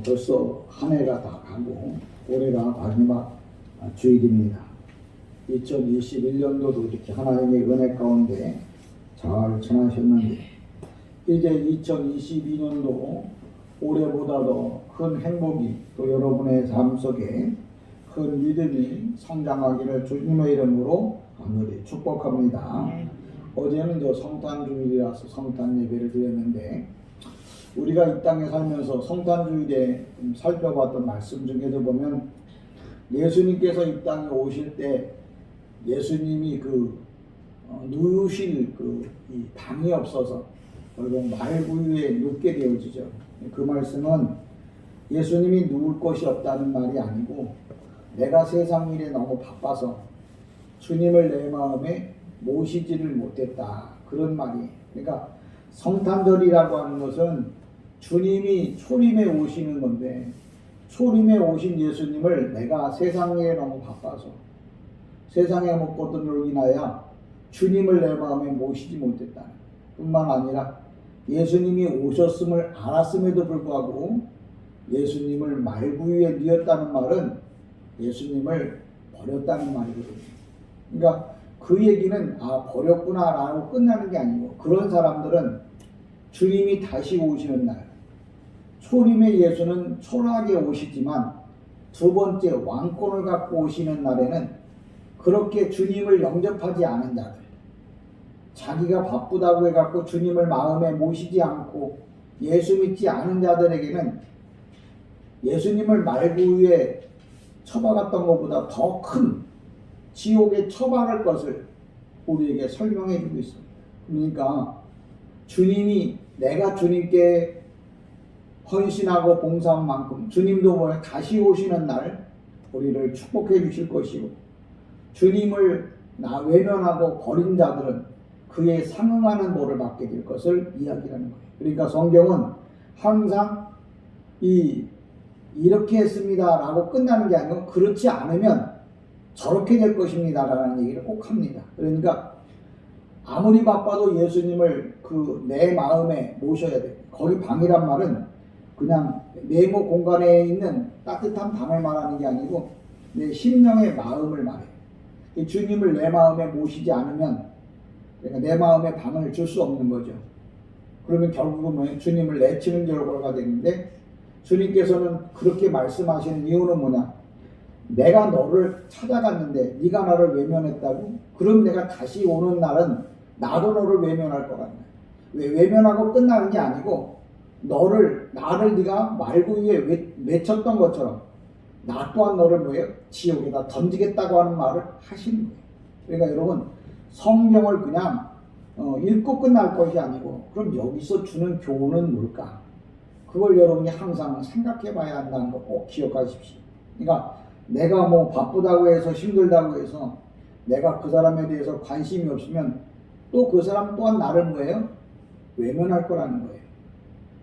벌써 한 해가 다 가고 올해가 마지막 주일입니다. 2021년도도 이렇게 하나님의 은혜 가운데 잘 지나셨는데 이제 2022년도 올해보다 더 큰 행복이 또 여러분의 삶 속에 큰 믿음이 성장하기를 주님의 이름으로 간절히 축복합니다. 어제는 저 성탄주일이라서 성탄 예배를 드렸는데 우리가 이 땅에 살면서 성탄주일에 살펴봤던 말씀 중에도 보면 예수님께서 이 땅에 오실 때 예수님이 누우실 이 방이 없어서 결국 말구유에 눕게 되어지죠. 그 말씀은 예수님이 누울 곳이 없다는 말이 아니고 내가 세상 일에 너무 바빠서 주님을 내 마음에 모시지를 못했다, 그런 말이에요. 그러니까 성탄절이라고 하는 것은 주님이 초림에 오시는 건데 초림에 오신 예수님을 내가 세상에 너무 바빠서 세상에 먹고 든으로 인하여 주님을 내 마음에 모시지 못했다 뿐만 아니라 예수님이 오셨음을 알았음에도 불구하고 예수님을 말구유에 뉘었다는 말은 예수님을 버렸다는 말이거든요. 그러니까 그 얘기는 버렸구나 라고 끝나는 게 아니고, 그런 사람들은 주님이 다시 오시는 날, 초림의 예수는 초라하게 오시지만 두 번째 왕권을 갖고 오시는 날에는 그렇게 주님을 영접하지 않은 자들, 자기가 바쁘다고 해갖고 주님을 마음에 모시지 않고 예수 믿지 않은 자들에게는 예수님을 말구유에 처박았던 것보다 더 큰 지옥에 처박을 것을 우리에게 설명해 주고 있습니다. 그러니까 주님이, 내가 주님께 헌신하고 봉사한 만큼 주님도 다시 오시는 날 우리를 축복해 주실 것이고, 주님을 외면하고 버린 자들은 그에 상응하는 벌을 받게 될 것을 이야기하는 거예요. 그러니까 성경은 항상 이렇게 했습니다 라고 끝나는 게 아니고 그렇지 않으면 저렇게 될 것입니다 라는 얘기를 꼭 합니다. 그러니까 아무리 바빠도 예수님을 내 마음에 모셔야 돼요. 거기 방이란 말은 그냥 네모 공간에 있는 따뜻한 방을 말하는 게 아니고 내 심령의 마음을 말해요. 주님을 내 마음에 모시지 않으면, 그러니까 내 마음에 방을 줄 수 없는 거죠. 그러면 결국은 주님을 내치는 결과가 되는데, 주님께서는 그렇게 말씀하시는 이유는 뭐냐? 내가 너를 찾아갔는데 네가 나를 외면했다고? 그럼 내가 다시 오는 날은 나도 너를 외면할 것 같네. 왜 외면하고 끝나는 게 아니고 나를 네가 말구유에 맺혔던 것처럼 나 또한 너를 지옥에다 던지겠다고 하는 말을 하시는 거예요. 그러니까 여러분, 성경을 그냥 읽고 끝날 것이 아니고 그럼 여기서 주는 교훈은 뭘까? 그걸 여러분이 항상 생각해 봐야 한다는 거 꼭 기억하십시오. 그러니까 내가 바쁘다고 해서 힘들다고 해서 내가 그 사람에 대해서 관심이 없으면 또 그 사람 또한 나를 외면할 거라는 거예요.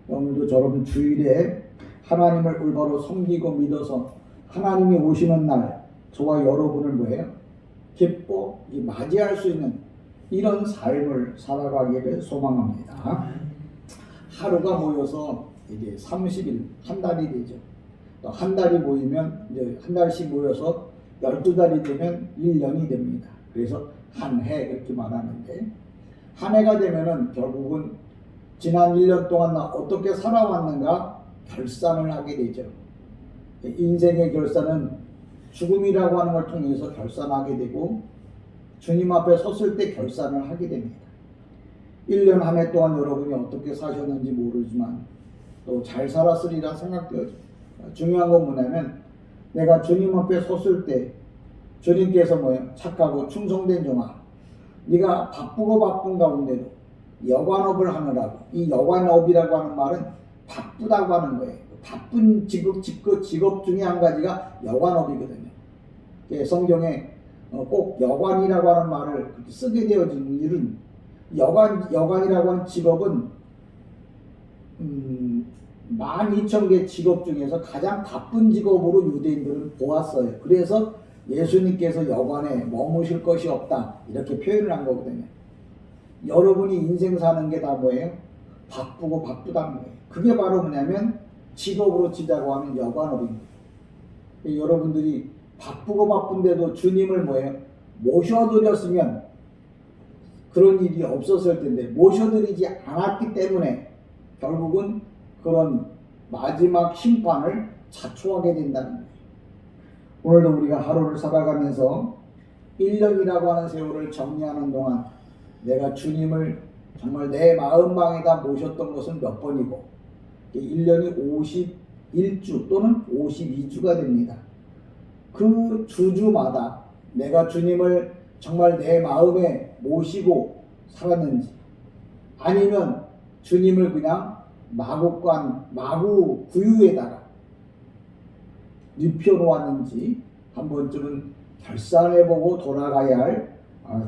오늘도 여러분 주일에 하나님을 올바로 섬기고 믿어서 하나님이 오시는 날 저와 여러분을 기뻐 맞이할 수 있는 이런 삶을 살아가기를 소망합니다. 하루가 모여서 이제 30일, 한 달이 되죠. 또 한 달이 모이면 이제 한 달씩 모여서 12달이 되면 1년이 됩니다. 그래서 한 해 그렇게 말하는데, 한 해가 되면은 결국은 지난 1년 동안 나 어떻게 살아왔는가 결산을 하게 되죠. 인생의 결산은 죽음이라고 하는 걸 통해서 결산하게 되고 주님 앞에 섰을 때 결산을 하게 됩니다. 1년 한 해 동안 여러분이 어떻게 사셨는지 모르지만 또 잘 살았으리라 생각되어집니다. 중요한 건 뭐냐면 내가 주님 앞에 섰을 때 주님께서 착하고 충성된 종아, 네가 바쁘고 바쁜 가운데도 여관업을 하느라고, 이 여관업이라고 하는 말은 바쁘다고 하는 거예요. 바쁜 직업 중에 한 가지가 여관업이거든요. 성경에 꼭 여관이라고 하는 말을 그렇게 쓰게 되어진 이유는 여관이라고 하는 직업은 12,000개 직업 중에서 가장 바쁜 직업으로 유대인들은 보았어요. 그래서 예수님께서 여관에 머무실 것이 없다 이렇게 표현을 한 거거든요. 여러분이 인생 사는 게 다 바쁘고 바쁘다는 거예요. 그게 바로 뭐냐면 직업으로 치자고 하면 여관업입니다. 여러분들이 바쁘고 바쁜데도 주님을 뭐예요? 모셔드렸으면 그런 일이 없었을 텐데 모셔드리지 않았기 때문에 결국은 그런 마지막 심판을 자초하게 된다는 거예요. 오늘도 우리가 하루를 살아가면서 1년이라고 하는 세월을 정리하는 동안 내가 주님을 정말 내 마음방에다 모셨던 것은 몇 번이고 1년이 51주 또는 52주가 됩니다. 그 주주마다 내가 주님을 정말 내 마음에 모시고 살았는지 아니면 주님을 그냥 마구 구유에다가 눕혀놓았는지 한 번쯤은 결산해보고 돌아가야 할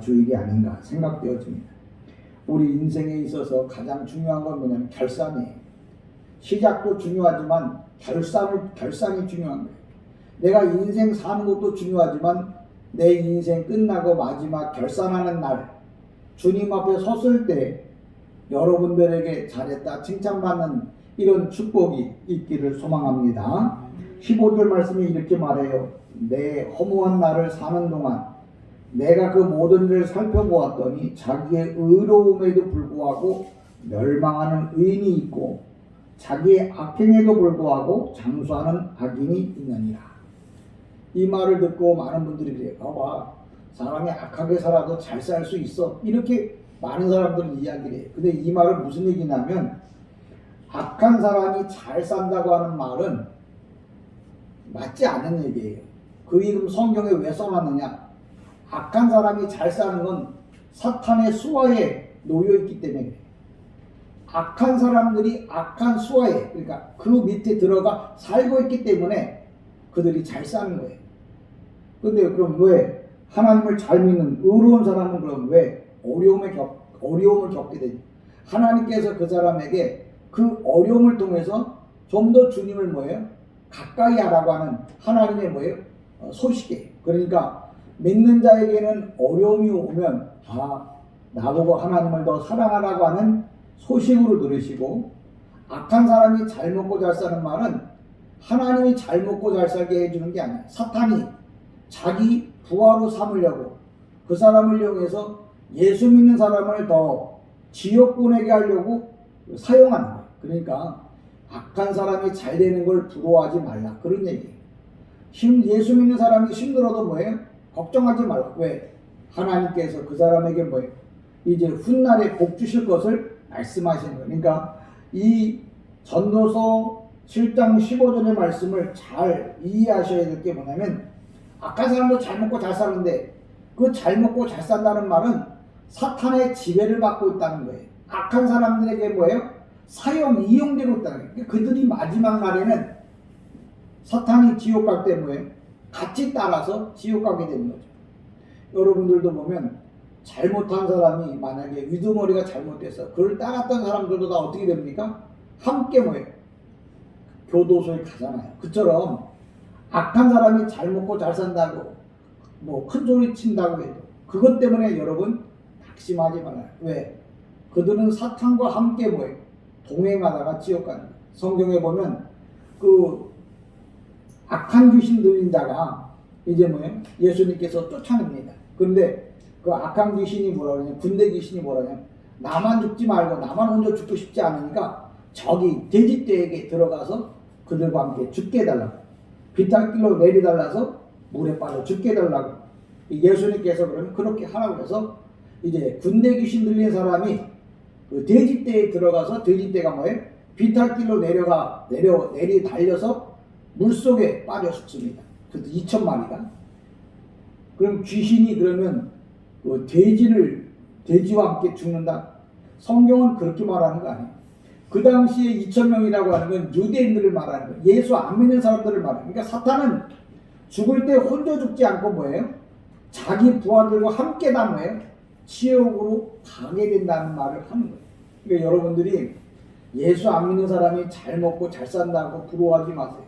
주일이 아닌가 생각되어집니다. 우리 인생에 있어서 가장 중요한 건 뭐냐면 결산이에요. 시작도 중요하지만 결산이 중요한 거예요. 내가 인생 사는 것도 중요하지만 내 인생 끝나고 마지막 결산하는 날 주님 앞에 섰을 때 여러분들에게 잘했다 칭찬받는 이런 축복이 있기를 소망합니다. 15절 말씀이 이렇게 말해요. 내 허무한 날을 사는 동안 내가 그 모든 일을 살펴보았더니 자기의 의로움에도 불구하고 멸망하는 의인이 있고 자기의 악행에도 불구하고 장수하는 악인이 있느니라. 이 말을 듣고 많은 분들이 그래요. 봐봐, 사람이 악하게 살아도 잘 살 수 있어. 이렇게 많은 사람들은 이야기를 해요. 근데 이 말은 무슨 얘기냐면 악한 사람이 잘 산다고 하는 말은 맞지 않는 얘기예요. 그 이름 성경에 왜 써놨느냐? 악한 사람이 잘 사는 건 사탄의 수하에 놓여있기 때문에 악한 사람들이 악한 수하에 그러니까 그 밑에 들어가 살고 있기 때문에 그들이 잘 사는 거예요. 근데 그럼 왜 하나님을 잘 믿는 의로운 사람은 그럼 왜 어려움을 겪게 되냐? 하나님께서 그 사람에게 그 어려움을 통해서 좀 더 주님을 뭐예요? 가까이 하라고 하는 하나님의 뭐예요? 소식이에요. 그러니까 믿는 자에게는 어려움이 오면 나보고 하나님을 더 사랑하라고 하는 소식으로 들으시고 악한 사람이 잘 먹고 잘 사는 말은 하나님이 잘 먹고 잘 살게 해주는 게 아니에요. 사탄이 자기 부하로 삼으려고 그 사람을 이용해서 예수 믿는 사람을 더 지옥 보내게 하려고 사용하는 거예요. 그러니까 악한 사람이 잘 되는 걸 부러워하지 말라 그런 얘기예요. 예수 믿는 사람이 힘들어도 뭐예요? 걱정하지 말라. 왜? 하나님께서 그 사람에게 뭐예요? 이제 훗날에 복 주실 것을 말씀하시는 거예요. 그러니까 이 전도서 7장 15절의 말씀을 잘 이해하셔야 될 게 뭐냐면 악한 사람도 잘 먹고 잘 사는데 그 잘 먹고 잘 산다는 말은 사탄의 지배를 받고 있다는 거예요. 악한 사람들에게 뭐예요? 이용되고 있다는 거예요. 그들이 마지막 날에는 사탄이 지옥 갈 때 뭐예요? 같이 따라서 지옥 가게 되는 거죠. 여러분들도 보면 잘못한 사람이 만약에 위두머리가 잘못돼서 그를 따랐던 사람들도 다 어떻게 됩니까? 함께 뭐예요? 교도소에 가잖아요. 그처럼 악한 사람이 잘 먹고 잘 산다고 뭐 큰 소리 친다고 해도 그것 때문에 여러분 낙심하지 말아요. 왜? 그들은 사탄과 함께 뭐예요? 동행하다가 지옥 가는 거예요. 성경에 보면 그 악한 귀신 들린 자가 이제 뭐예요? 예수님께서 쫓아냅니다. 그런데 그 악한 귀신이 뭐라 그러냐? 군대 귀신이 뭐라 그러냐? 나만 죽지 말고 나만 혼자 죽고 싶지 않으니까 저기 돼지떼에게 들어가서 그들과 함께 죽게 해달라고. 비탈길로 내리달라서 물에 빠져 죽게 해달라고. 예수님께서 그러면 그렇게 하라고 해서 이제 군대 귀신 들린 사람이 그 돼지떼에 들어가서 돼지떼가 뭐예요? 비탈길로 내리 달려서 물속에 빠져 죽습니다. 그래서 2,000마리가. 그럼 귀신이 그러면 그 돼지와 함께 죽는다? 성경은 그렇게 말하는 거 아니에요. 그 당시에 2,000명이라고 하는 건 유대인들을 말하는 거예요. 예수 안 믿는 사람들을 말하는 거예요. 그러니까 사탄은 죽을 때 혼자 죽지 않고 뭐예요? 자기 부하들과 함께 다 뭐예요? 지옥으로 가게 된다는 말을 하는 거예요. 그러니까 여러분들이 예수 안 믿는 사람이 잘 먹고 잘 산다고 부러워하지 마세요.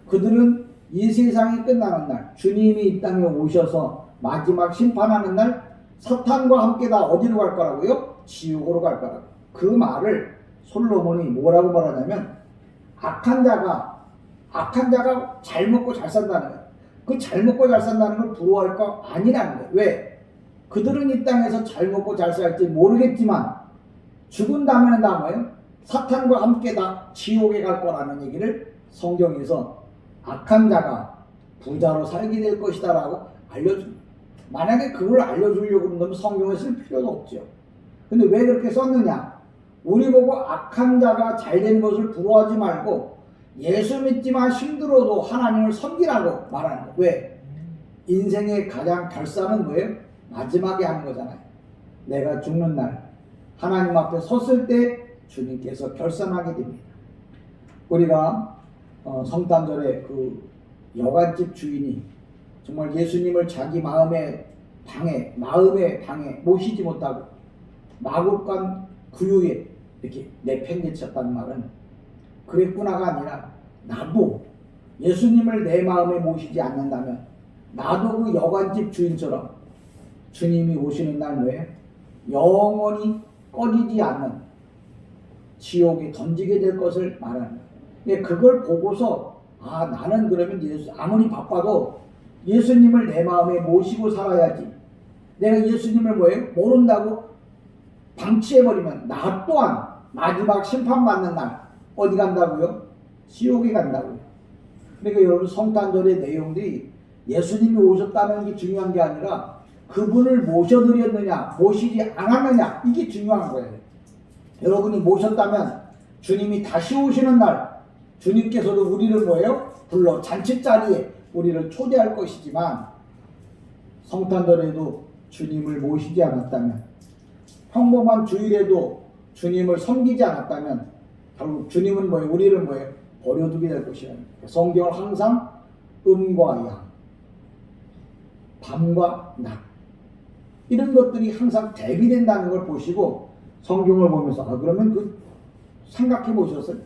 그들은 이 세상이 끝나는 날 주님이 이 땅에 오셔서 마지막 심판하는 날 사탄과 함께 다 어디로 갈 거라고요? 지옥으로 갈 거라고. 그 말을 솔로몬이 뭐라고 말하냐면 악한 자가 잘 먹고 잘 산다는 거예요. 그 잘 먹고 잘 산다는 걸 부러워할 거 아니라는 거예요. 왜? 그들은 이 땅에서 잘 먹고 잘 살지 모르겠지만 죽은 다음에는 다 뭐예요? 사탄과 함께 다 지옥에 갈 거라는 얘기를 성경에서 악한 자가 부자로 살게 될 것이다 라고 알려줍니다. 만약에 그걸 알려주려고 그러면 성경을 쓸 필요도 없죠. 근데 왜 그렇게 썼느냐? 우리 보고 악한 자가 잘 되는 것을 부러워하지 말고 예수 믿지만 힘들어도 하나님을 섬기라고 말하는 거예요. 왜? 인생의 가장 결산은 뭐예요? 마지막에 하는 거잖아요. 내가 죽는 날 하나님 앞에 섰을 때 주님께서 결산하게 됩니다. 우리가 성탄절에 그 여관집 주인이 정말 예수님을 자기 마음의 방에 모시지 못하고 마국간 구유에 이렇게 내팽개쳤다는 말은 그랬구나가 아니라 나도 예수님을 내 마음에 모시지 않는다면 나도 그 여관집 주인처럼 주님이 오시는 날 뭐예요? 영원히 꺼지지 않는 지옥에 던지게 될 것을 말하는 거예요. 그걸 보고서 나는 그러면 아무리 바빠도 예수님을 내 마음에 모시고 살아야지. 내가 예수님을 뭐예요? 모른다고 방치해버리면 나 또한 마지막 심판받는 날 어디 간다고요? 지옥에 간다고요. 그러니까 여러분 성탄절의 내용들이 예수님이 오셨다는 게 중요한 게 아니라 그분을 모셔드렸느냐 모시지 않았느냐 이게 중요한 거예요. 여러분이 모셨다면 주님이 다시 오시는 날 주님께서도 우리를 뭐예요? 불러 잔치자리에 우리를 초대할 것이지만 성탄절에도 주님을 모시지 않았다면 평범한 주일에도 주님을 섬기지 않았다면 결국 주님은 뭐예요? 우리를 뭐예요? 버려두게 될 것이라는 거예요. 성경을 항상 음과 양, 밤과 낮 이런 것들이 항상 대비된다는 걸 보시고 성경을 보면서 그러면 생각해 보셨어요?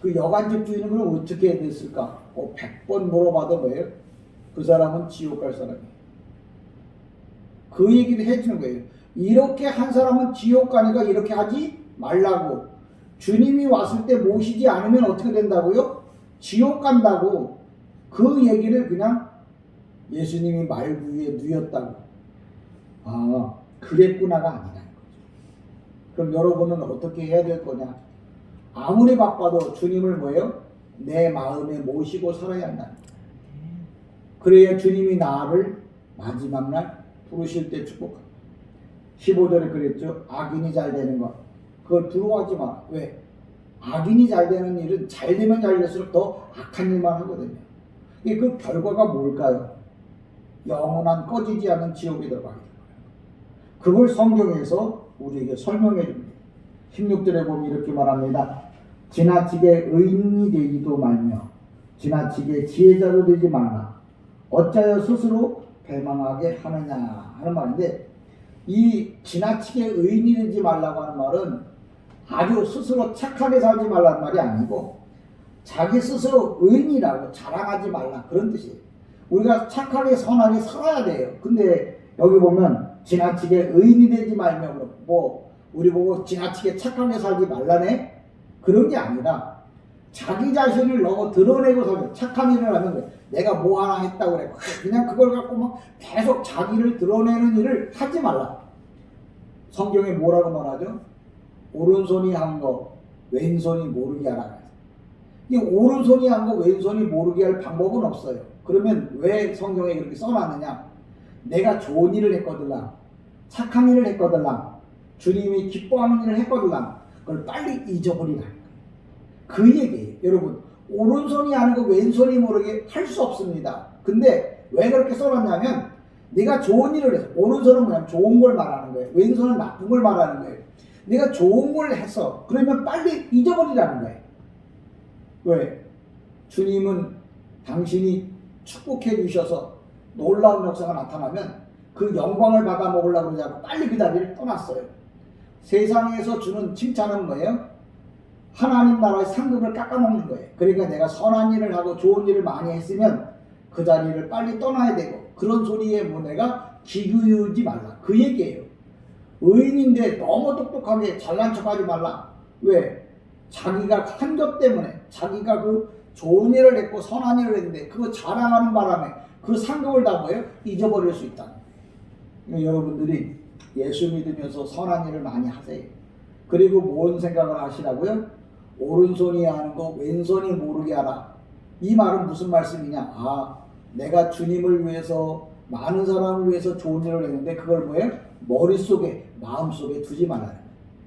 그 여관집 주인은 그럼 어떻게 됐을까? 100번 물어봐도 뭐예요? 그 사람은 지옥 갈 사람이에요. 그 얘기를 해주는 거예요. 이렇게 한 사람은 지옥 가니까 이렇게 하지 말라고. 주님이 왔을 때 모시지 않으면 어떻게 된다고요? 지옥 간다고. 그 얘기를 그냥 예수님이 말구에 누였다고. 그랬구나가 아니라는 거죠. 그럼 여러분은 어떻게 해야 될 거냐? 아무리 바빠도 주님을 뭐예요? 내 마음에 모시고 살아야 한다는 거예요. 그래야 주님이 나를 마지막 날 부르실 때 축복합니다. 15절에 그랬죠. 악인이 잘 되는 것. 그걸 부러워하지 마. 왜? 악인이 잘 되는 일은 잘 되면 잘 될수록 더 악한 일만 하거든요. 그 결과가 뭘까요? 영원한 꺼지지 않는 지옥에 들어가게 돼요. 그걸 성경에서 우리에게 설명해 줍니다. 16절에 보면 이렇게 말합니다. 지나치게 의인이 되지도 말며 지나치게 지혜자도 되지 말라. 어찌하여 스스로 배망하게 하느냐 하는 말인데 이 지나치게 의인이 되지 말라고 하는 말은 아주 스스로 착하게 살지 말라는 말이 아니고 자기 스스로 의인이라고 자랑하지 말라 그런 뜻이에요. 우리가 착하게 선하게 살아야 돼요. 근데 여기 보면 지나치게 의인이 되지 말며 우리 보고 지나치게 착하게 살지 말라네? 그런 게 아니라 자기 자신을 너무 드러내고 살죠. 착한 일을 하는 거예요. 내가 뭐 하나 했다고 그래. 그냥 그걸 갖고 막 계속 자기를 드러내는 일을 하지 말라. 성경에 뭐라고 말하죠? 오른손이 한 거 왼손이 모르게 하라. 이 오른손이 한 거 왼손이 모르게 할 방법은 없어요. 그러면 왜 성경에 그렇게 써놨느냐? 내가 좋은 일을 했거들랑 착한 일을 했거들랑 주님이 기뻐하는 일을 했거들랑 그걸 빨리 잊어버리라. 그 얘기예요. 여러분 오른손이 하는 거 왼손이 모르게 할 수 없습니다. 근데 왜 그렇게 써놨냐면 내가 좋은 일을 해서 오른손은 그냥 좋은 걸 말하는 거예요. 왼손은 나쁜 걸 말하는 거예요. 내가 좋은 걸 했어. 그러면 빨리 잊어버리라는 거예요. 왜? 주님은 당신이 축복해 주셔서 놀라운 역사가 나타나면 그 영광을 받아 먹으려고 그러자고 빨리 그 자리를 떠났어요. 세상에서 주는 칭찬은 뭐예요? 하나님 나라의 상급을 깎아먹는 거예요. 그러니까 내가 선한 일을 하고 좋은 일을 많이 했으면 그 자리를 빨리 떠나야 되고 그런 소리에 내가 기우지 말라. 그 얘기예요. 의인인데 너무 똑똑하게 잘난 척하지 말라. 왜? 자기가 한 것 때문에 자기가 그 좋은 일을 했고 선한 일을 했는데 그거 자랑하는 바람에 그 상급을 다 뭐예요? 잊어버릴 수 있다. 그러니까 여러분들이 예수 믿으면서 선한 일을 많이 하세요. 그리고 뭔 생각을 하시라고요? 오른손이 하는 거 왼손이 모르게 하라. 이 말은 무슨 말씀이냐? 내가 주님을 위해서 많은 사람을 위해서 좋은 일을 했는데 그걸 뭐예요? 머릿속에 마음속에 두지 말아요.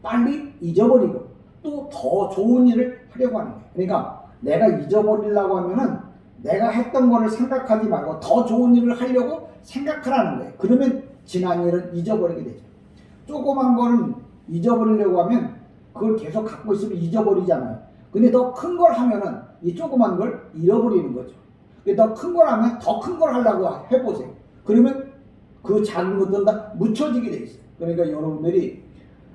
빨리 잊어버리고 또 더 좋은 일을 하려고 하는 거예요. 그러니까 내가 잊어버리려고 하면은 내가 했던 거를 생각하지 말고 더 좋은 일을 하려고 생각하라는 거예요. 그러면 지난 일은 잊어버리게 되죠. 조그만 거는 잊어버리려고 하면 그걸 계속 갖고 있으면 잊어버리잖아요. 근데 더 큰 걸 하면은 이 조그만 걸 잃어버리는 거죠. 더 큰 걸 하면 더 큰 걸 하려고 해보세요. 그러면 그 작은 것들은 다 묻혀지게 돼 있어요. 그러니까 여러분들이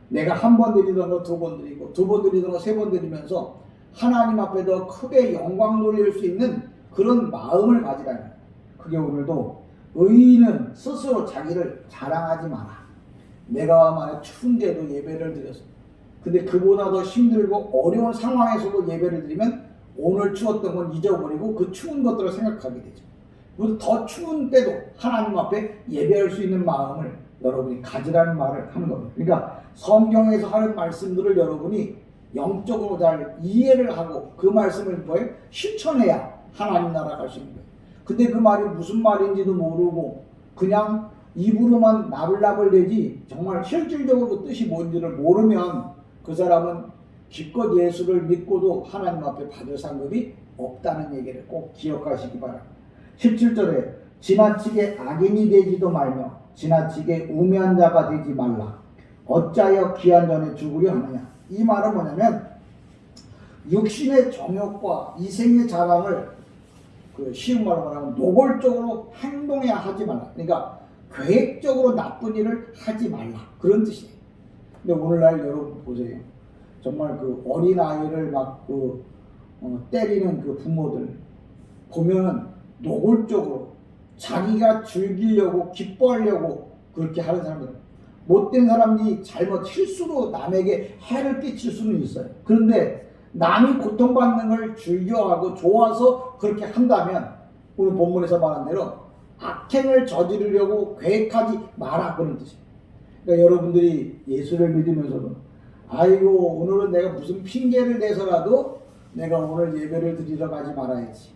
내가 한 번 드리던 거 두 번 드리고 두 번 드리던 거 세 번 드리면서 하나님 앞에 더 크게 영광 돌릴 수 있는 그런 마음을 가지라는 거예요. 그게 오늘도 의인은 스스로 자기를 자랑하지 마라. 내가 만약 추운데도 예배를 드렸어. 근데 그보다 더 힘들고 어려운 상황에서도 예배를 드리면 오늘 추웠던 건 잊어버리고 그 추운 것들을 생각하게 되죠. 그리고 더 추운 때도 하나님 앞에 예배할 수 있는 마음을 여러분이 가지라는 말을 하는 겁니다. 그러니까 성경에서 하는 말씀들을 여러분이 영적으로 잘 이해를 하고 그 말씀을 뭐예요? 실천해야 하나님 나라 갈 수 있는 거예요. 근데 그 말이 무슨 말인지도 모르고 그냥 입으로만 나불나불대지 정말 실질적으로 그 뜻이 뭔지를 모르면 그 사람은 기껏 예수를 믿고도 하나님 앞에 받을 상급이 없다는 얘기를 꼭 기억하시기 바랍니다. 17절에 지나치게 악인이 되지도 말며 지나치게 우매한 자가 되지 말라. 어찌하여 귀한 전에 죽으려 하느냐. 이 말은 뭐냐면 육신의 정욕과 이생의 자랑을 쉬운 말로 말하면 노골적으로 행동해야 하지 말라. 그러니까 계획적으로 나쁜 일을 하지 말라. 그런 뜻이에요. 근데 오늘날 여러분 보세요. 정말 그 어린아이를 막 때리는 그 부모들 보면은 노골적으로 자기가 즐기려고 기뻐하려고 그렇게 하는 사람들, 못된 사람이 잘못 실수로 남에게 해를 끼칠 수는 있어요. 그런데 남이 고통받는 걸 즐겨하고 좋아서 그렇게 한다면 오늘 본문에서 말한 대로 악행을 저지르려고 계획하지 마라 그런 뜻이에요. 그러니까 여러분들이 예수를 믿으면서도 아이고 오늘은 내가 무슨 핑계를 내서라도 내가 오늘 예배를 드리러 가지 말아야지.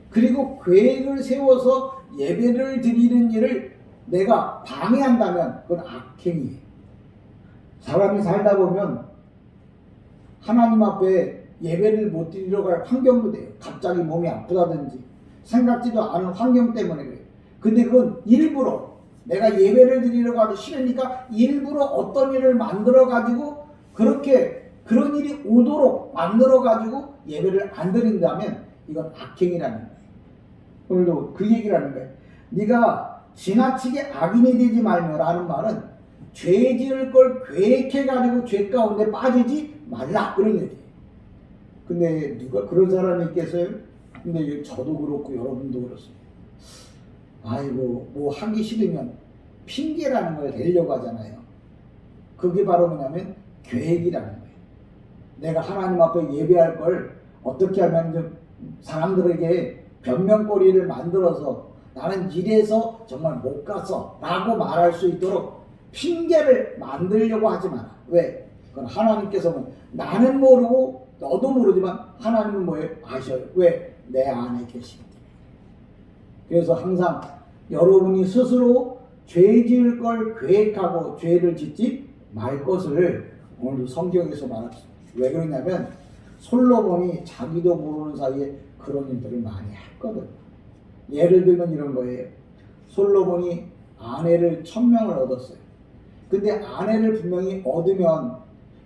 그리고 계획을 세워서 예배를 드리는 일을 내가 방해한다면 그건 악행이에요. 사람이 살다 보면 하나님 앞에 예배를 못 드리러 갈 환경도 돼요. 갑자기 몸이 아프다든지 생각지도 않은 환경 때문에 그래요. 근데 그건 일부러 내가 예배를 드리러 가기 싫으니까 일부러 어떤 일을 만들어 가지고 그렇게 그런 일이 오도록 만들어 가지고 예배를 안 드린다면 이건 악행이라는 거예요. 오늘도 그 얘기를 하는 거예요. 네가 지나치게 악인이 되지 말며라는 말은 죄 지을 걸 계획해 가지고 죄 가운데 빠지지 말라 그런 얘기예요. 근데 누가 그런 사람이 있겠어요? 근데 저도 그렇고 여러분도 그렇습니다. 아이고 뭐 하기 싫으면 핑계라는 걸 내려고 하잖아요. 그게 바로 뭐냐면 계획이라는 거예요. 내가 하나님 앞에 예배할 걸 어떻게 하면 좀 사람들에게 변명거리를 만들어서 나는 이래서 정말 못 갔어 라고 말할 수 있도록 핑계를 만들려고 하지 마라. 왜? 그건 하나님께서는 나는 모르고 너도 모르지만 하나님은 뭐예요? 아셔요. 왜? 내 안에 계시기 때문에. 그래서 항상 여러분이 스스로 죄 지을 걸 계획하고 죄를 짓지 말 것을 오늘 성경에서 말합니다. 왜 그러냐면 솔로몬이 자기도 모르는 사이에 그런 일들을 많이 했거든. 예를 들면 이런 거예요. 솔로몬이 아내를 1000명을 얻었어요. 근데 아내를 분명히 얻으면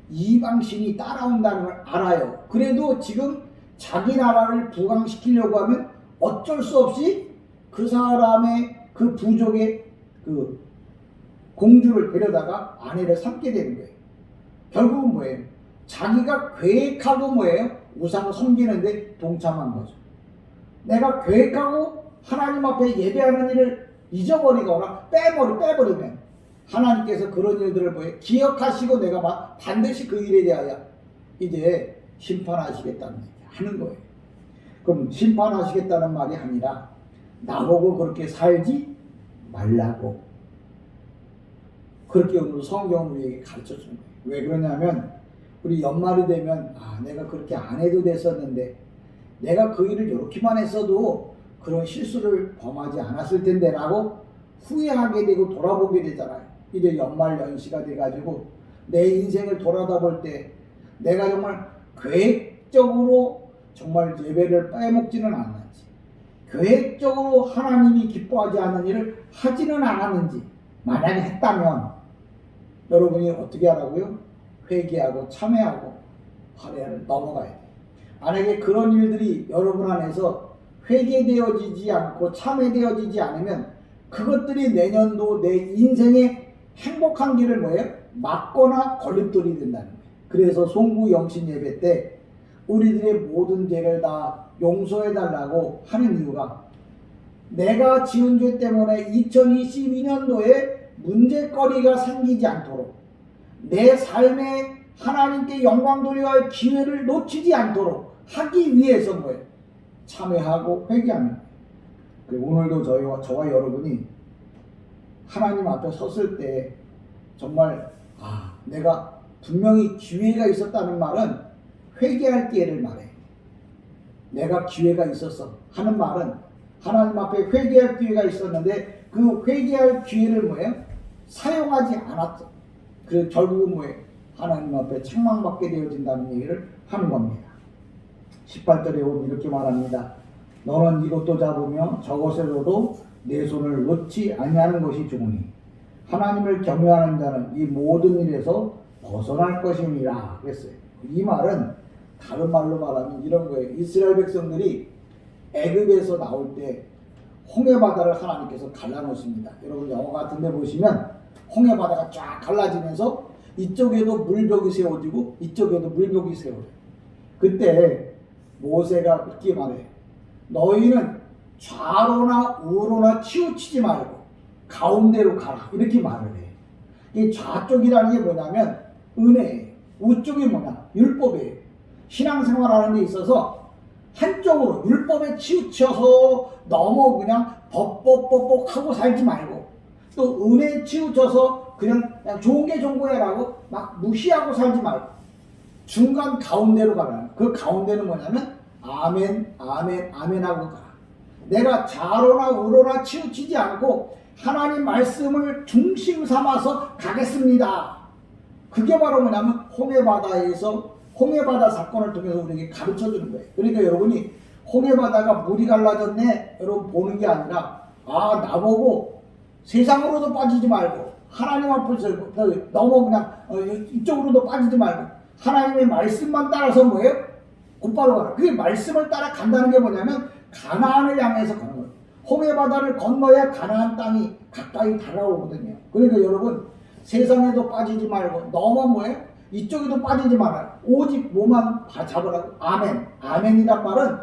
이방신이 따라온다는 걸 알아요. 그래도 지금 자기 나라를 부강시키려고 하면 어쩔 수 없이 그 사람의 그 부족의 그 공주를 데려다가 아내를 삼게 되는 거예요. 결국은 뭐예요? 자기가 계획하고 뭐예요? 우상을 섬기는데 동참한 거죠. 내가 계획하고 하나님 앞에 예배하는 일을 잊어버리거나 빼버리면 하나님께서 그런 일들을 뭐예요? 기억하시고 내가 반드시 그 일에 대하여 이제 심판하시겠다는 얘기예요. 하는 거예요. 그럼 심판하시겠다는 말이 아니라 나보고 그렇게 살지 말라고. 그렇게 오늘 성경은 우리에게 가르쳐 주는 거예요. 왜 그러냐면 우리 연말이 되면 내가 그렇게 안 해도 됐었는데, 내가 그 일을 이렇게만 했어도 그런 실수를 범하지 않았을 텐데 라고 후회하게 되고 돌아보게 되잖아요. 이제 연말 연시가 돼가지고 내 인생을 돌아다 볼 때 내가 정말 계획적으로 정말 예배를 빼먹지는 않았는지, 계획적으로 하나님이 기뻐하지 않는 일을 하지는 않았는지, 만약에 했다면 여러분이 어떻게 하라고요? 회개하고 참회하고 화해를 넘어가야 돼요. 만약에 그런 일들이 여러분 안에서 회개되어지지 않고 참회되어지지 않으면 그것들이 내년도 내 인생의 행복한 길을 뭐예요? 막거나 걸림돌이 된다는 거예요. 그래서 송구 영신 예배 때 우리들의 모든 죄를 다 용서해달라고 하는 이유가, 내가 지은 죄 때문에 2022년도에 문제거리가 생기지 않도록, 내 삶에 하나님께 영광 돌려야 할 기회를 놓치지 않도록 하기 위해서 뭐예요? 참회하고 회개하는 거예요. 오늘도 저와 여러분이 하나님 앞에 섰을 때 정말 내가 분명히 기회가 있었다는 말은 회개할 기회를 말해. 내가 기회가 있었어 하는 말은 하나님 앞에 회개할 기회가 있었는데 그 회개할 기회를 뭐예요? 사용하지 않았죠. 그래서 결국은 뭐예요? 하나님 앞에 책망받게 되어진다는 얘기를 하는 겁니다. 18절에 보면 이렇게 말합니다. 너는 이것도 잡으며 저것에서도 내 손을 놓지 아니하는 것이 좋으니 하나님을 경외하는 자는 이 모든 일에서 벗어날 것임이라 그랬어요. 이 말은 다른 말로 말하면 이런 거예요. 이스라엘 백성들이 애굽에서 나올 때 홍해바다를 하나님께서 갈라놓습니다. 여러분 영화 같은 데 보시면 홍해바다가 쫙 갈라지면서 이쪽에도 물벽이 세워지고 이쪽에도 물벽이 세워져요. 그때 모세가 그렇게 말해요. 너희는 좌로나 우로나 치우치지 말고 가운데로 가라. 이렇게 말을 해요. 이 좌쪽이라는 게 뭐냐면 은혜예요. 우쪽이 뭐냐? 율법이에요. 신앙생활하는 데 있어서 한쪽으로 율법에 치우쳐서 너무 그냥 벅벅벅벅 하고 살지 말고, 또 은혜에 치우쳐서 그냥 좋은 게 좋은 거야라고 막 무시하고 살지 말고 중간 가운데로 가라. 그 가운데는 뭐냐면 아멘 아멘 아멘 하고 가라. 내가 좌로나 우로나 치우치지 않고 하나님 말씀을 중심 삼아서 가겠습니다. 그게 바로 뭐냐면 홍해바다 사건을 통해서 우리에게 가르쳐주는 거예요. 그러니까 여러분이 홍해바다가 물이 갈라졌네 여러분 보는 게 아니라 나보고 세상으로도 빠지지 말고 하나님 앞에서 너무 그냥 이쪽으로도 빠지지 말고 하나님의 말씀만 따라서 뭐예요? 곧바로 가라. 그게 말씀을 따라 간다는 게 뭐냐면 가나안을 향해서 가는 거예요. 홍해바다를 건너야 가나안 땅이 가까이 다가오거든요. 그러니까 여러분 세상에도 빠지지 말고 너무 뭐예요? 이쪽에도 빠지지 말아요. 오직 뭐만 잡으라고. 아멘. 아멘이란 말은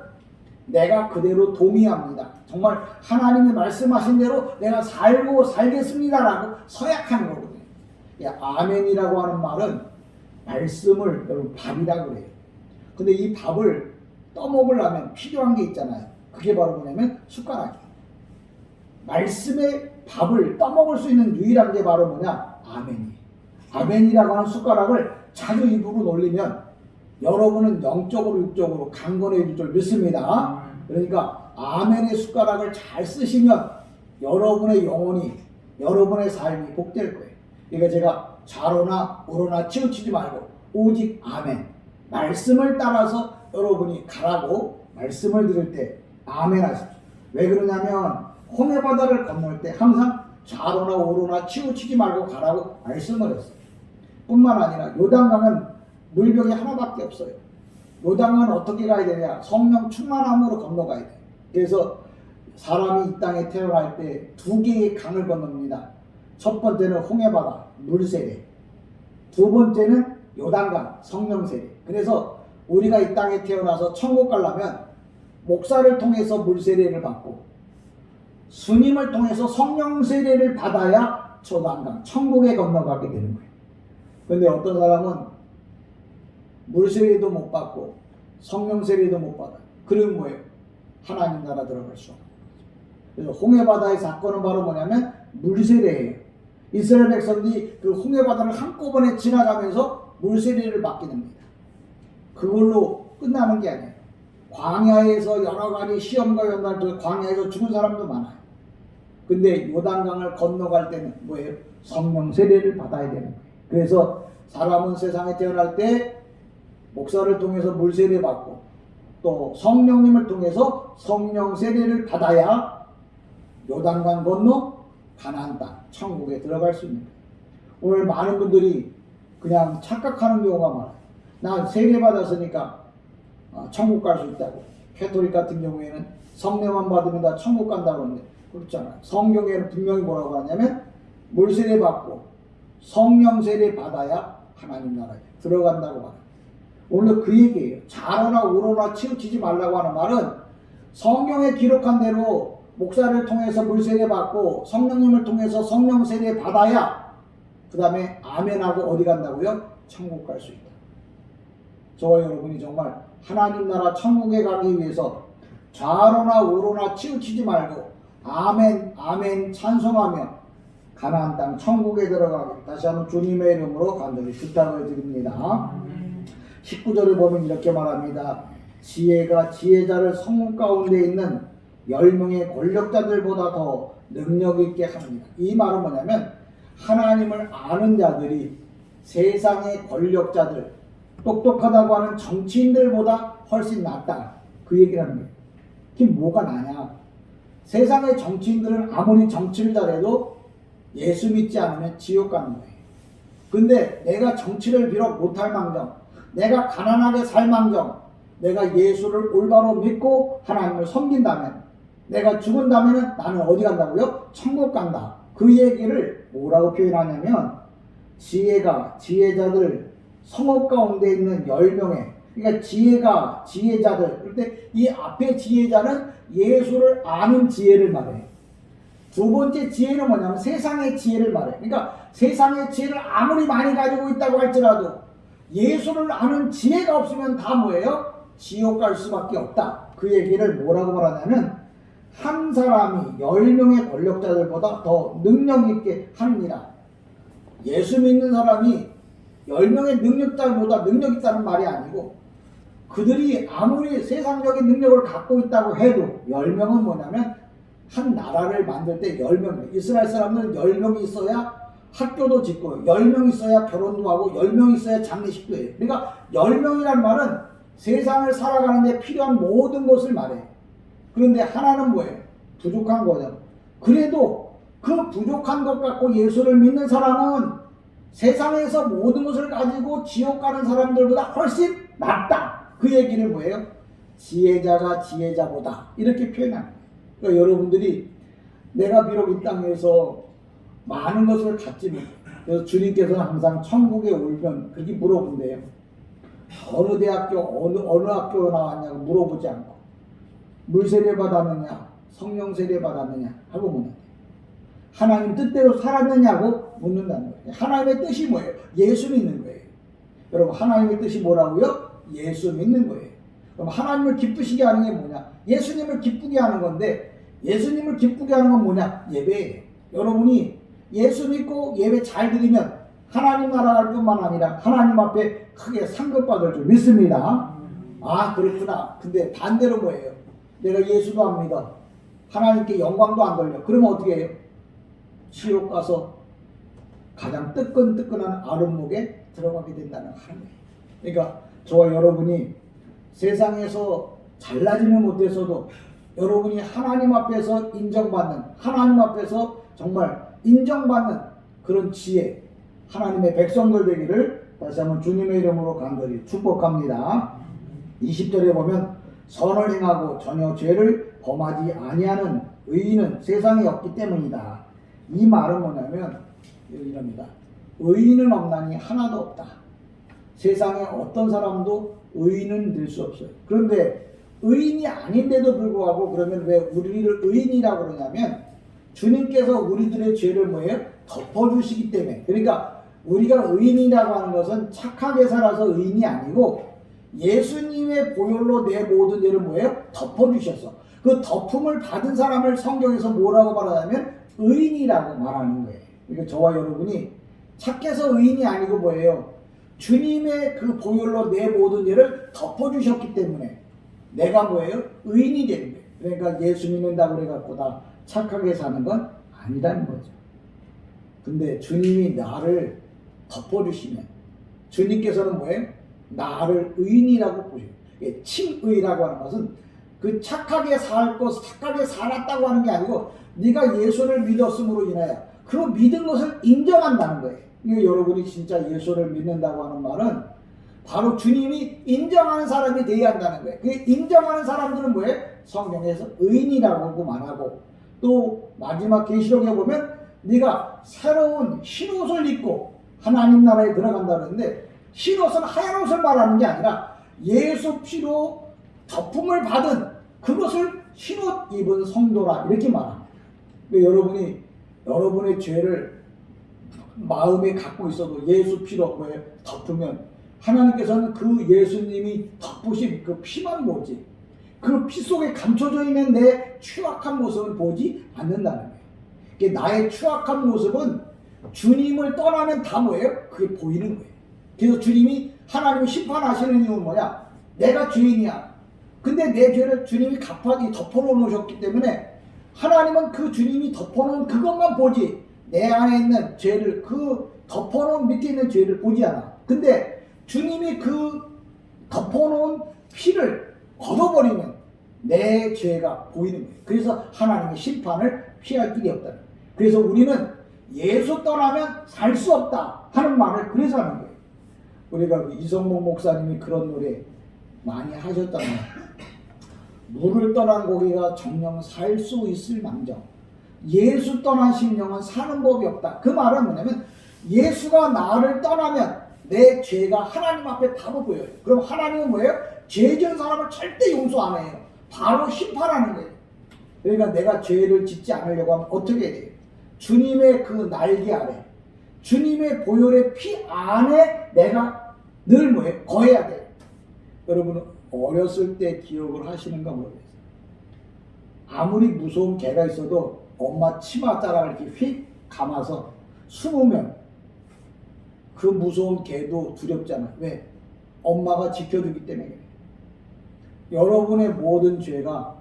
내가 그대로 동의합니다. 정말 하나님이 말씀하신 대로 내가 살고 살겠습니다라고 서약하는 거거든요. 아멘이라고 하는 말은 말씀을 여러분 밥이라고 그래요. 근데 이 밥을 떠먹으려면 필요한 게 있잖아요. 그게 바로 뭐냐면 숟가락이에요. 말씀의 밥을 떠먹을 수 있는 유일한 게 바로 뭐냐? 아멘이에요. 아멘이라고 하는 숟가락을 자주 입으로 놀리면 여러분은 영적으로 육적으로 강건해질 줄 믿습니다. 그러니까 아멘의 숟가락을 잘 쓰시면 여러분의 영혼이, 여러분의 삶이 복될 거예요. 그러니까 제가 좌로나 우로나 치우치지 말고 오직 아멘, 말씀을 따라서 여러분이 가라고 말씀을 들을 때 아멘 하십시오. 왜 그러냐면 홍해바다를 건널 때 항상 좌로나 우로나 치우치지 말고 가라고 말씀을 했어요. 뿐만 아니라 요단강은 물벽이 하나밖에 없어요. 요단강은 어떻게 가야 되냐? 성령 충만함으로 건너가야 돼요. 그래서 사람이 이 땅에 태어날 때 두 개의 강을 건넙니다. 첫 번째는 홍해바다, 물세례. 두 번째는 요단강, 성령 세례. 그래서 우리가 이 땅에 태어나서 천국 가려면 목사를 통해서 물세례를 받고 스님을 통해서 성령 세례를 받아야 요단강, 천국에 건너가게 되는 거예요. 그런데 어떤 사람은 물세례도 못 받고 성령 세례도 못 받아요. 그럼 뭐예요? 하나님 나라 들어갈 수 없는 거죠. 그래서 홍해바다의 사건은 바로 뭐냐면 물세례예요. 이스라엘 백성들이 그 홍해바다를 한꺼번에 지나가면서 물세례를 받게 됩니다. 그걸로 끝나는 게 아니에요. 광야에서 여러 가지 시험과 연단을 광야에서 죽은 사람도 많아요. 근데 요단강을 건너갈 때는 뭐예요? 성령 세례를 받아야 되는 거예요. 그래서 사람은 세상에 태어날 때 목사를 통해서 물 세례 받고 또 성령님을 통해서 성령 세례를 받아야 요단강 건너 가나안 땅 천국에 들어갈 수 있는 거예요. 오늘 많은 분들이 그냥 착각하는 경우가 많아요. 난 세례 받았으니까 천국 갈 수 있다고. 캐톨릭 같은 경우에는 성례만 받으면 다 천국 간다고 하는데 그렇잖아요. 성경에는 분명히 뭐라고 하냐면 물세례 받고 성령 세례 받아야 하나님 나라에 들어간다고 말해요. 오늘 그 얘기예요. 자로나 우로나 치우치지 말라고 하는 말은 성경에 기록한 대로 목사를 통해서 물세례 받고 성령님을 통해서 성령 세례 받아야 그 다음에 아멘하고 어디 간다고요? 천국 갈 수 있다. 저와 여러분이 정말 하나님 나라 천국에 가기 위해서 좌로나 우로나 치우치지 말고 아멘 아멘 찬송하며 가나안 땅 천국에 들어가게 다시 한번 주님의 이름으로 간절히 부탁을 드립니다. 19절을 보면 이렇게 말합니다. 지혜가 지혜자를 성문 가운데 있는 10명의 권력자들보다 더 능력 있게 합니다. 이 말은 뭐냐면 하나님을 아는 자들이 세상의 권력자들 똑똑하다고 하는 정치인들보다 훨씬 낫다. 그 얘기를 하는 거예요. 그게 뭐가 나냐. 세상의 정치인들은 아무리 정치를 잘해도 예수 믿지 않으면 지옥 가는 거예요. 근데 내가 정치를 비록 못할 망정, 내가 가난하게 살 망정, 내가 예수를 올바로 믿고 하나님을 섬긴다면, 내가 죽은다면 나는 어디 간다고요? 천국 간다. 그 얘기를 뭐라고 표현하냐면 지혜가 지혜자들 성읍 가운데 있는 10명의 그러니까 지혜가 지혜자들 그럴 때 이 앞에 지혜자는 예수를 아는 지혜를 말해요. 두 번째 지혜는 뭐냐면 세상의 지혜를 말해요. 그러니까 세상의 지혜를 아무리 많이 가지고 있다고 할지라도 예수를 아는 지혜가 없으면 다 뭐예요? 지옥 갈 수밖에 없다. 그 얘기를 뭐라고 말하냐면 한 사람이 10명의 권력자들보다 더 능력 있게 합니다. 예수 믿는 사람이 10명의 능력자보다 능력 있다는 말이 아니고 그들이 아무리 세상적인 능력을 갖고 있다고 해도 10명은 뭐냐면 한 나라를 만들 때 10명, 이스라엘 사람들은 10명이 있어야 학교도 짓고 10명 있어야 결혼도 하고 10명 있어야 장례식도 해요. 그러니까 10명이란 말은 세상을 살아가는 데 필요한 모든 것을 말해요. 그런데 하나는 뭐예요? 부족한 거죠. 그래도 그 부족한 것 갖고 예수를 믿는 사람은 세상에서 모든 것을 가지고 지옥 가는 사람들보다 훨씬 낫다. 그 얘기를 뭐예요? 지혜자가 지혜자보다 이렇게 표현합니다. 그러니까 여러분들이 내가 비록 이 땅에서 많은 것을 갖지 못해. 그래서 주님께서는 항상 천국에 오면 그렇게 물어본대요. 어느 대학교 어느 학교 나왔냐고 물어보지 않고 물세례 받았느냐 성령 세례 받았느냐 하고 묻는다. 하나님 뜻대로 살았느냐고 묻는다는 거예요. 하나님의 뜻이 뭐예요? 예수 믿는 거예요. 여러분 하나님의 뜻이 뭐라고요? 예수 믿는 거예요. 그럼 하나님을 기쁘시게 하는 게 뭐냐? 예수님을 기쁘게 하는 건데 예수님을 기쁘게 하는 건 뭐냐? 예배예요. 여러분이 예수 믿고 예배 잘 드리면 하나님 나라 갈 뿐만 아니라 하나님 앞에 크게 상급받을 줄 믿습니다. 아 그렇구나. 근데 반대로 뭐예요? 내가 예수도 안 믿어. 하나님께 영광도 안 돌려. 그러면 어떻게 해요? 지옥 가서 가장 뜨끈뜨끈한 아름목에 들어가게 된다는 하나님. 그러니까 저와 여러분이 세상에서 잘나지는 못해서도 여러분이 하나님 앞에서 인정받는 하나님 앞에서 정말 인정받는 그런 지혜 하나님의 백성들 되기를 다시 한번 주님의 이름으로 간절히 축복합니다. 20절에 보면 선을 행하고 전혀 죄를 범하지 아니하는 의인은 세상에 없기 때문이다. 이 말은 뭐냐면 이럽니다. 의인은 없나니 하나도 없다. 세상에 어떤 사람도 의인은 될 수 없어요. 그런데 의인이 아닌데도 불구하고 그러면 왜 우리를 의인이라고 그러냐면 주님께서 우리들의 죄를 뭐예요? 덮어주시기 때문에. 그러니까 우리가 의인이라고 하는 것은 착하게 살아서 의인이 아니고 예수님의 보혈로 내 모든 죄를 뭐예요? 덮어주셔서 그 덮음을 받은 사람을 성경에서 뭐라고 말하냐면 의인이라고 말하는 거예요. 그러니까 저와 여러분이 착해서 의인이 아니고 뭐예요? 주님의 그 보혈로 내 모든 죄를 덮어주셨기 때문에 내가 뭐예요? 의인이 되는 거예요. 그러니까 예수 믿는다고 그래갖고 다 착하게 사는 건 아니라는 거죠. 근데 주님이 나를 덮어주시면 주님께서는 뭐예요? 나를 의인이라고 보셔요. 칭의라고 하는 것은 그 착하게 살 것, 착하게 살았다고 하는 게 아니고 네가 예수를 믿었음으로 인하여 그 믿은 것을 인정한다는 거예요. 그러니까 여러분이 진짜 예수를 믿는다고 하는 말은 바로 주님이 인정하는 사람이 되어야 한다는 거예요. 그 인정하는 사람들은 뭐예요? 성경에서 의인이라고 말하고 또 마지막 계시록에 보면 네가 새로운 흰옷을 입고 하나님 나라에 들어간다 그러는데 흰옷은 하얀 옷을 말하는 게 아니라 예수 피로 덮음을 받은 그것을 흰옷 입은 성도라 이렇게 말합니다. 그러니까 여러분이 여러분의 죄를 마음에 갖고 있어도 예수 피로 덮으면 하나님께서는 그 예수님이 덮으신 그 피만 보지 그 피 속에 감춰져 있는 내 추악한 모습을 보지 않는다는 거예요. 나의 추악한 모습은 주님을 떠나면 다 뭐예요? 그게 보이는 거예요. 그래서 주님이 하나님을 심판하시는 이유는 뭐냐? 내가 죄인이야. 근데 내 죄를 주님이 갚아기 덮어놓으셨기 때문에 하나님은 그 주님이 덮어놓은 그것만 보지 내 안에 있는 죄를 그 덮어놓은 밑에 있는 죄를 보지 않아. 근데 주님이 그 덮어놓은 피를 걷어버리면 내 죄가 보이는 거예요. 그래서 하나님의 심판을 피할 길이 없다. 그래서 우리는 예수 떠나면 살 수 없다 하는 말을 그래서 하는 거예요. 우리가 이성목 목사님이 그런 노래 많이 하셨잖아요. 물을 떠난 고기가 정령 살 수 있을 망정 예수 떠난 심령은 사는 법이 없다. 그 말은 뭐냐면 예수가 나를 떠나면 내 죄가 하나님 앞에 바로 보여요. 그럼 하나님은 뭐예요? 죄 지은 사람을 절대 용서 안 해요. 바로 심판하는 거예요. 그러니까 내가 죄를 짓지 않으려고 하면 어떻게 해야 돼요? 주님의 그 날개 아래 주님의 보혈의 피 안에 내가 늘 뭐예요? 거해야 돼요. 여러분 어렸을 때 기억을 하시는가 모르겠어요. 아무리 무서운 개가 있어도 엄마 치마자락을 이렇게 휙 감아서 숨으면 그 무서운 개도 두렵잖아. 왜? 엄마가 지켜주기 때문에 그래. 여러분의 모든 죄가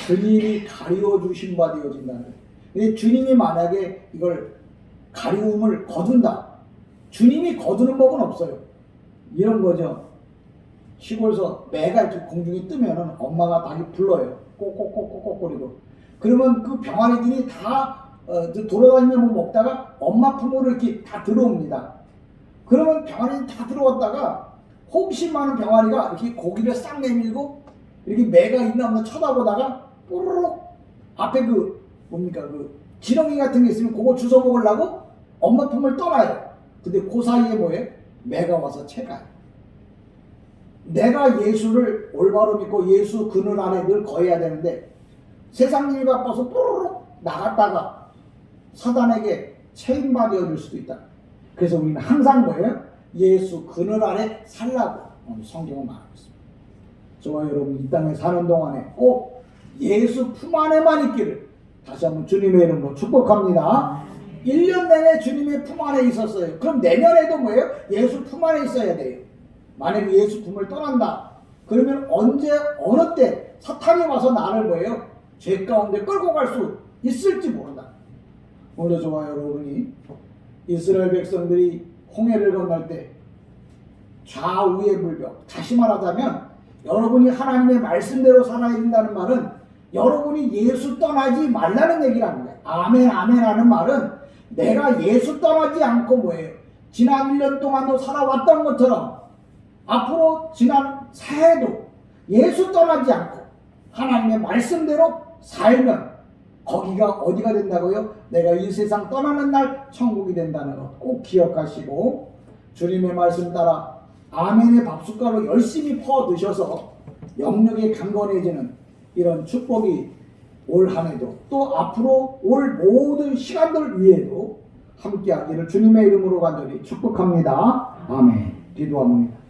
주님이 가리워 주신 바 되어진다는 거예요. 주님이 만약에 이걸 가리움을 거둔다. 주님이 거두는 법은 없어요. 이런 거죠. 시골에서 매가 이렇게 공중에 뜨면은 엄마가 닭이 불러요. 꼭꼭꼭꼭거리고. 그러면 그 병아리들이 다 돌아다니며 먹다가 엄마 품으로 이렇게 다 들어옵니다. 그러면 병아리는 다 들어왔다가 호기심 많은 병아리가 이렇게 고기를 싹 내밀고 이렇게 매가 있나 없나 쳐다보다가 뽀로록 앞에 그 뭡니까 그 지렁이 같은 게 있으면 그거 주워 먹으려고 엄마 품을 떠나요. 근데 그 사이에 뭐예요? 매가 와서 채가요. 내가 예수를 올바로 믿고 예수 그늘 안에 늘 거해야 되는데 세상 일이 바빠서 뽀로록 나갔다가 사단에게 체인받아줄 수도 있다. 그래서 우리는 항상 뭐예요? 예수 그늘 안에 살라고 성경은 말하고 있습니다. 저와 여러분 이 땅에 사는 동안에 꼭 예수 품 안에만 있기를 다시 한번 주님의 이름으로 축복합니다. 1년 내내 주님의 품 안에 있었어요. 그럼 내년에도 뭐예요? 예수 품 안에 있어야 돼요. 만약에 예수 품을 떠난다. 그러면 언제 어느 때 사탄이 와서 나를 뭐예요? 죄 가운데 끌고 갈 수 있을지 모른다. 오늘 저와 여러분이 이스라엘 백성들이 홍해를 건널 때 좌우의 물벽, 다시 말하자면 여러분이 하나님의 말씀대로 살아야 된다는 말은 여러분이 예수 떠나지 말라는 얘기를 합니다. 아멘 아멘 하는 말은 내가 예수 떠나지 않고 뭐예요? 지난 1년 동안도 살아왔던 것처럼 앞으로 지난 새해도 예수 떠나지 않고 하나님의 말씀대로 살면 거기가 어디가 된다고요? 내가 이 세상 떠나는 날 천국이 된다는 것 꼭 기억하시고 주님의 말씀 따라 아멘의 밥숟가락을 열심히 퍼 드셔서 영역이 강건해지는 이런 축복이 올 한 해도 또 앞으로 올 모든 시간들 위에도 함께하기를 주님의 이름으로 간절히 축복합니다. 아멘. 기도합니다.